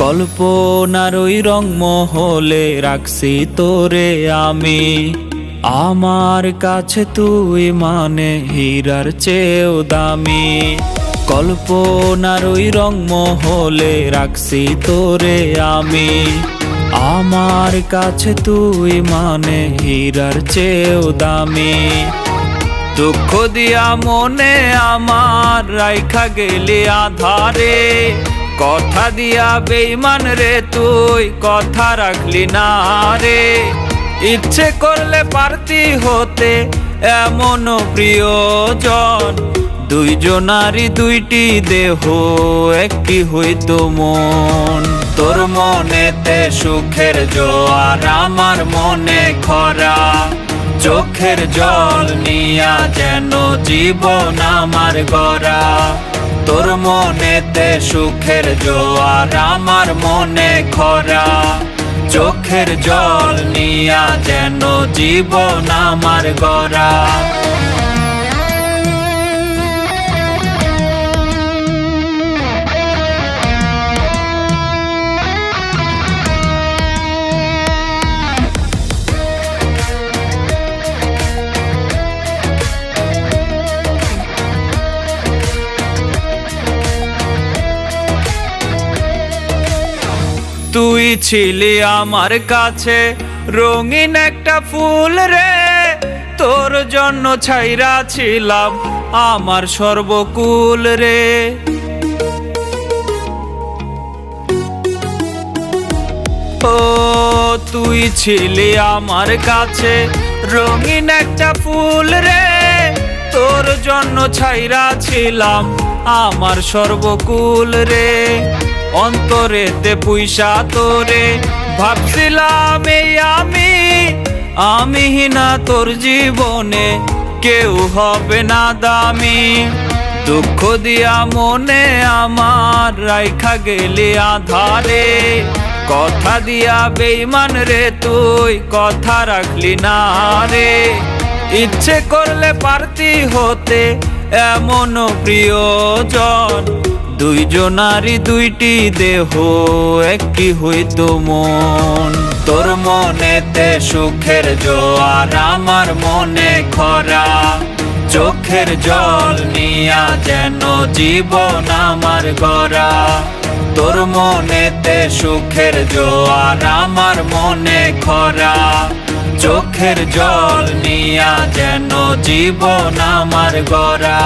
কল্পনার ওই রংমহলে রাখছি তোরে আমি, আমার কাছে তুই মানে হীরার চেয়েও দামি। কল্পনার ওই রংমহলে রাখছি তোরে আমি, আমার কাছে তুই মানে হীরার চেয়েও দামি। দুঃখ দিয়া মনে আমার রাইখা গেলি আধারে, কথা দিয়া বেঈমান রে তুই কথা রাখলি না রে। ইচ্ছে করলে পারতি হতে এমন প্রিয়জন, দুইজনারই দুইটি দেহ একটি হইতো মন। তোর মনেতে সুখের জোয়ার আমার মনে খরা, চোখের জল নিয়া যেন জীবন আমার গড়া। তোর মনেতে সুখের জোয়ার আমার মনে খরা, চোখের জল নিয়া যেন জীবন আমার গড়া। তুই ছিলি আমার কাছে রঙিন একটা ফুল রে, তোর জন্য ছাইরা ছিলাম আমার সর্বকুল রে। ও তুই ছিলি আমার কাছে রঙিন একটা ফুল রে, তোর জন্য ছাইরা ছিলাম আমার সর্বকুল রে। অন্তরেতে পুইসা তোরে ভাবছিলাম এই আমি না তোর জীবনে কেউ হবে না দামি। দুঃখ দিয়া মনে আমার রাইখা গেলি আধারে, কথা দিয়া বেঈমান রে তুই কথা রাখলি না রে। ইচ্ছে করলে পারতি হতে এমন প্রিয়জন, দুইজনারই দুইটি দেহ একটি হইতো মন। তোর মনেতে সুখের জোয়ার আমার মনে খরা, চোখের জল নিয়া যেন জীবন আমার গড়া। তোর মনেতে সুখের জোয়ার আমার মনে খরা, চোখের জল নিয়া যেন জীবন আমার গড়া।